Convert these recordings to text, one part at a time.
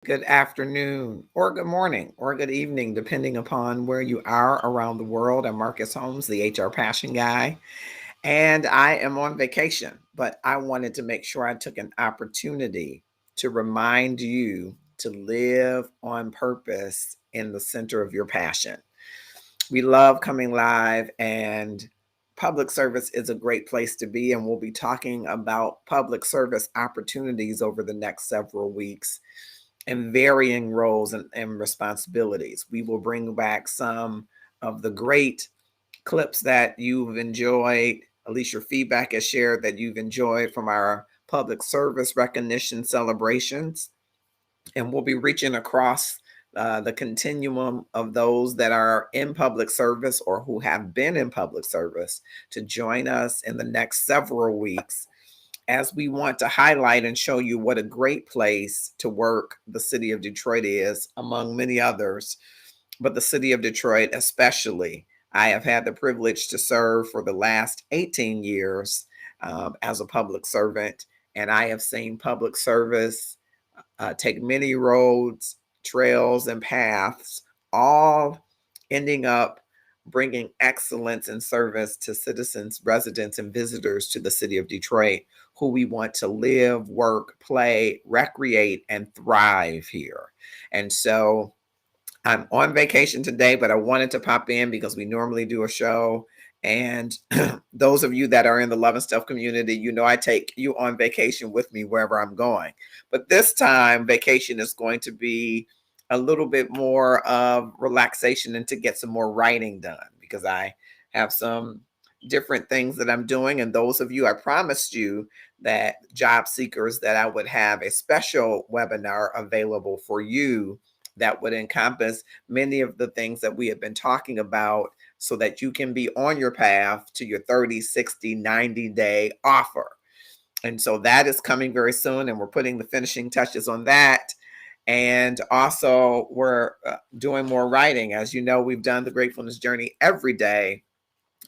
Good afternoon, or good morning, or good evening, depending upon where you are around the world. I'm Marcus Holmes, the HR Passion Guy, and I am on vacation, but I wanted to make sure I took an opportunity to remind you to live on purpose in the center of your passion. We love coming live, and public service is a great place to be, and we'll be talking about public service opportunities over the next several weeks and varying roles and responsibilities. We will bring back some of the great clips that you've enjoyed, at least your feedback has shared that you've enjoyed from our public service recognition celebrations. And we'll be reaching across the continuum of those that are in public service or who have been in public service to join us in the next several weeks as we want to highlight and show you what a great place to work the city of Detroit is, among many others, but the city of Detroit especially. I have had the privilege to serve for the last 18 years as a public servant, and I have seen public service take many roads, trails, and paths, all ending up bringing excellence and service to citizens, residents, and visitors to the city of Detroit who we want to live, work, play, recreate, and thrive here. And so I'm on vacation today, but I wanted to pop in because we normally do a show. And those of you that are in the Love and Stuff community, you know I take you on vacation with me wherever I'm going. But this time, vacation is going to be a little bit more of relaxation and to get some more writing done because I have some different things that I'm doing. And those of you, I promised you that job seekers that I would have a special webinar available for you that would encompass many of the things that we have been talking about so that you can be on your path to your 30, 60, 90-day offer. And so that is coming very soon, and we're putting the finishing touches on that. And also, we're doing more writing. As you know, we've done the Gratefulness Journey every day,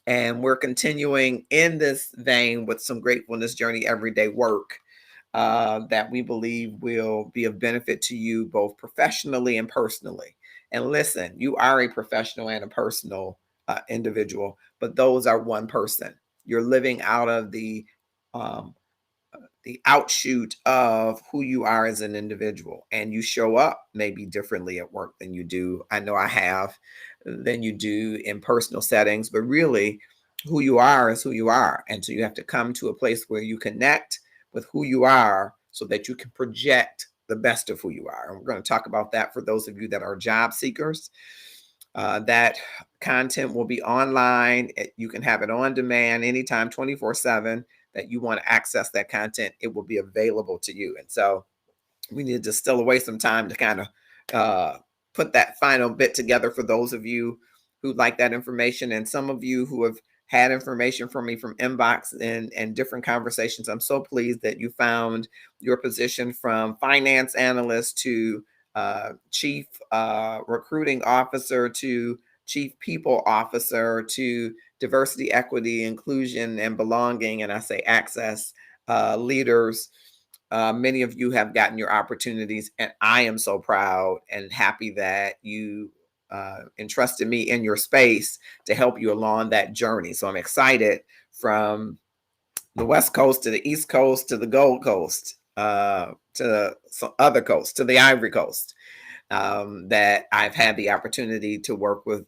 and we're continuing in this vein with some Gratefulness Journey everyday work that we believe will be of benefit to you both professionally and personally. And listen, you are a professional and a personal individual, but those are one person. You're living out of um, the outshoot of who you are as an individual, and you show up maybe differently at work than you do. I know I have than you do in personal settings, but really, who you are is who you are, and so you have to come to a place where you connect with who you are so that you can project the best of who you are. And we're going to talk about that for those of you that are job seekers. That content will be online. You can have it on demand anytime, 24/7 that you want to access that content. It will be available to you. And so we need to distill away some time to kind of put that final bit together for those of you who like that information. And some of you who have had information from me from inbox and different conversations. I'm so pleased that you found your position from finance analyst to chief recruiting officer to chief people officer to diversity, equity, inclusion, and belonging. And I say access leaders. Many of you have gotten your opportunities, and I am so proud and happy that you entrusted me in your space to help you along that journey. So I'm excited from the West Coast to the East Coast to the Gold Coast to some other coast to the Ivory Coast. That I've had the opportunity to work with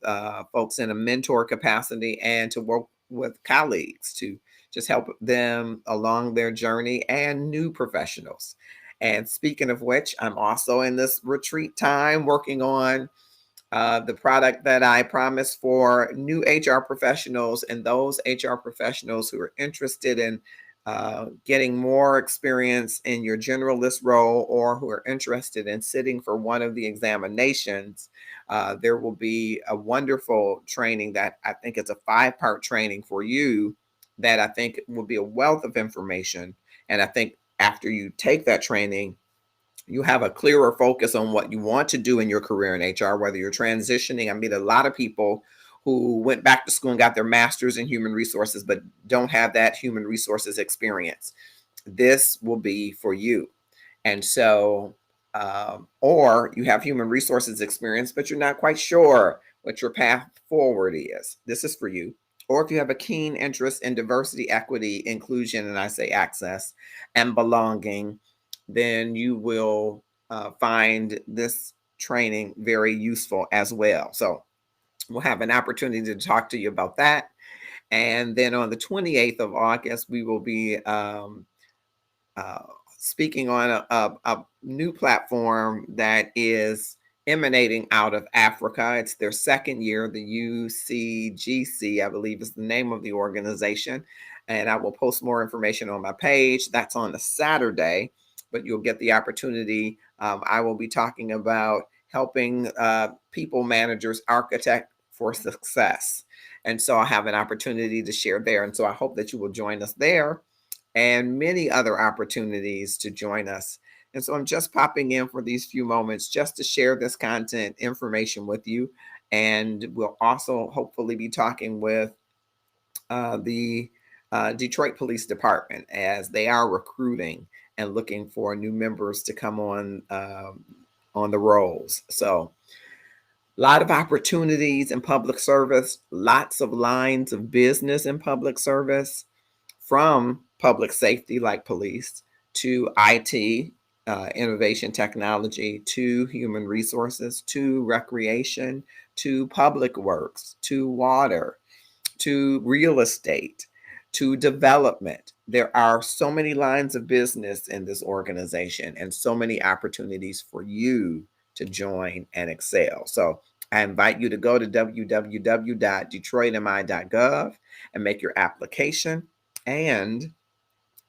folks in a mentor capacity and to work with colleagues to just help them along their journey and new professionals. And speaking of which, I'm also in this retreat time working on the product that I promised for new HR professionals and those HR professionals who are interested in getting more experience in your generalist role or who are interested in sitting for one of the examinations. There will be a wonderful training that I think it's a 5-part training for you that I think will be a wealth of information. And I think after you take that training, you have a clearer focus on what you want to do in your career in HR, whether you're transitioning. I meet a lot of people who went back to school and got their master's in human resources, but don't have that human resources experience. This will be for you. And so or you have human resources experience, but you're not quite sure what your path forward is. This is for you. Or if you have a keen interest in diversity, equity, inclusion, and I say access and belonging, then you will find this training very useful as well. So we'll have an opportunity to talk to you about that. And then on the 28th of August, we will be uh, speaking on a new platform that is emanating out of Africa. It's their second year, the UCGC, I believe is the name of the organization. And I will post more information on my page. That's on a Saturday, but you'll get the opportunity. I will be talking about helping people managers architect for success. And so I have an opportunity to share there. And so I hope that you will join us there and many other opportunities to join us. And so I'm just popping in for these few moments just to share this content information with you. And we'll also hopefully be talking with the Detroit Police Department as they are recruiting and looking for new members to come on the rolls. So a lot of opportunities in public service, lots of lines of business in public service, from public safety like police to IT, innovation technology, to human resources, to recreation, to public works, to water, to real estate, to development. There are so many lines of business in this organization and so many opportunities for you to join and excel. So I invite you to go to www.detroitmi.gov and make your application. And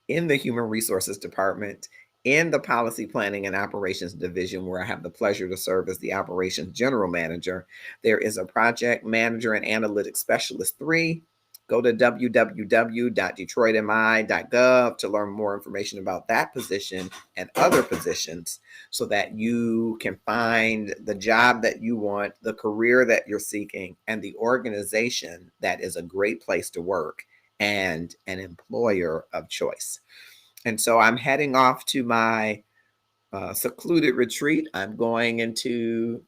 in the Human Resources Department, in the Policy Planning and Operations Division, where I have the pleasure to serve as the Operations General Manager, there is a Project Manager and Analytics Specialist 3. Go to www.detroitmi.gov to learn more information about that position and other positions so that you can find the job that you want, the career that you're seeking, and the organization that is a great place to work and an employer of choice. And so I'm heading off to my secluded retreat. I'm going into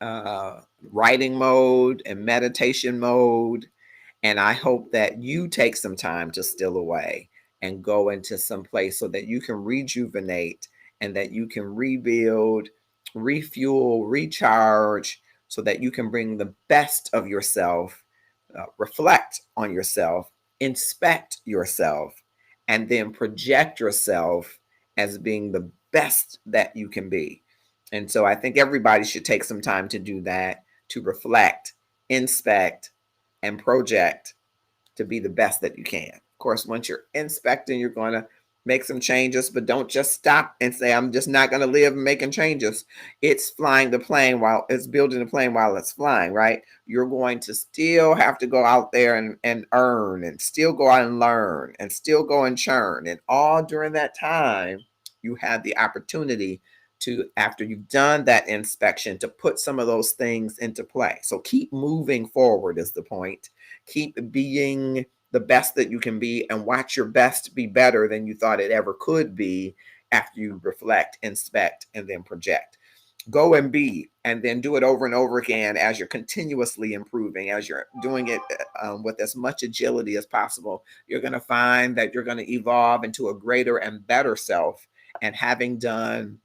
writing mode and meditation mode. And I hope that you take some time to steal away and go into some place so that you can rejuvenate and that you can rebuild, refuel, recharge, so that you can bring the best of yourself, reflect on yourself, inspect yourself, and then project yourself as being the best that you can be. And so I think everybody should take some time to do that, to reflect, inspect, and project to be the best that you can. Of course, once you're inspecting, you're going to make some changes, but don't just stop and say, I'm just not going to live making changes. It's flying the plane while it's building the plane while it's flying, right? You're going to still have to go out there and earn and still go out and learn and still go and churn. And all during that time, you have the opportunity to, after you've done that inspection, to put some of those things into play. So keep moving forward is the point. Keep being the best that you can be and watch your best be better than you thought it ever could be after you reflect, inspect, and then project. Go and be, and then do it over and over again as you're continuously improving, as you're doing it with as much agility as possible. You're going to find that you're going to evolve into a greater and better self. And having done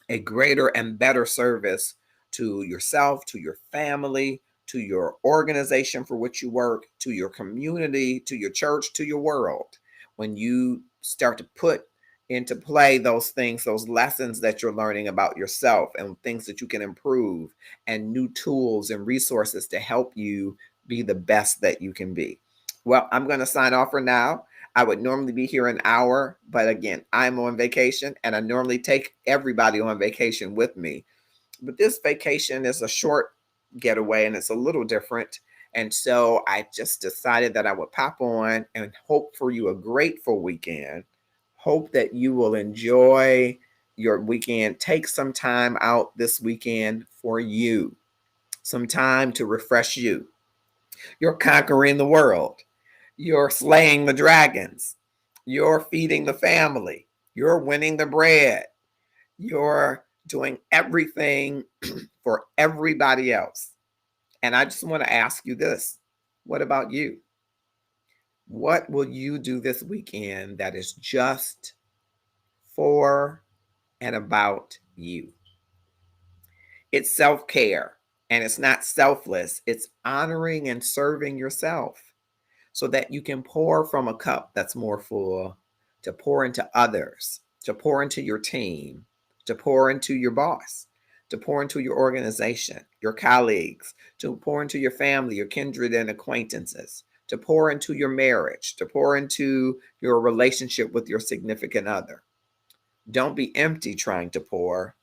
a greater and better service to yourself, to your family, to your organization for which you work, to your community, to your church, to your world. When you start to put into play those things, those lessons that you're learning about yourself and things that you can improve and new tools and resources to help you be the best that you can be. Well, I'm going to sign off for now. I would normally be here an hour, but again, I'm on vacation and I normally take everybody on vacation with me. But this vacation is a short getaway and it's a little different. And so I just decided that I would pop on and hope for you a grateful weekend. Hope that you will enjoy your weekend. Take some time out this weekend for you, some time to refresh you. You're conquering the world. You're slaying the dragons. You're feeding the family. You're winning the bread. You're doing everything for everybody else. And I just want to ask you this. What about you? What will you do this weekend that is just for and about you? It's self care and it's not selfless. It's honoring and serving yourself so that you can pour from a cup that's more full to pour into others, to pour into your team, to pour into your boss, to pour into your organization, your colleagues, to pour into your family, your kindred and acquaintances, to pour into your marriage, to pour into your relationship with your significant other. Don't be empty trying to pour.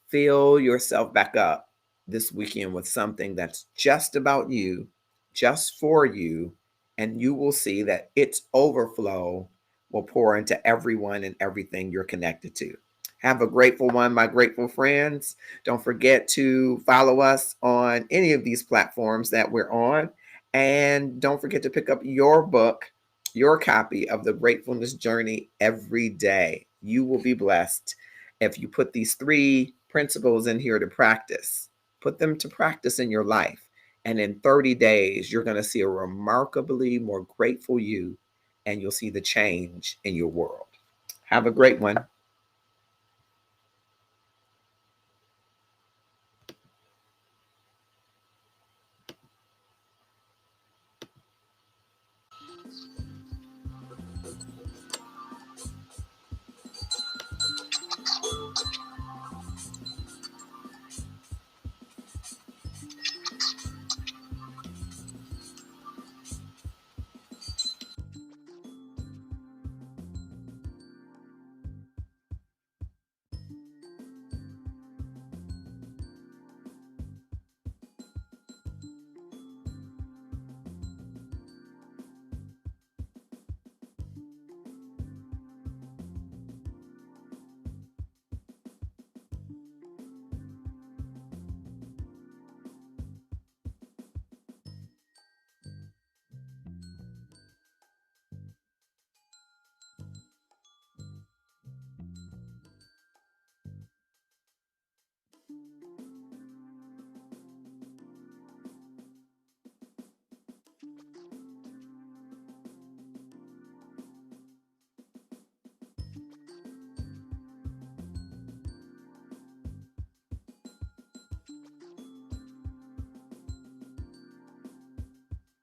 Fill yourself back up this weekend with something that's just about you, just for you, and you will see that its overflow will pour into everyone and everything you're connected to. Have a grateful one, my grateful friends. Don't forget to follow us on any of these platforms that we're on. And don't forget to pick up your book, your copy of The Gratefulness Journey every day. You will be blessed if you put these three principles in here to practice. Put them to practice in your life. And in 30 days, you're going to see a remarkably more grateful you, and you'll see the change in your world. Have a great one.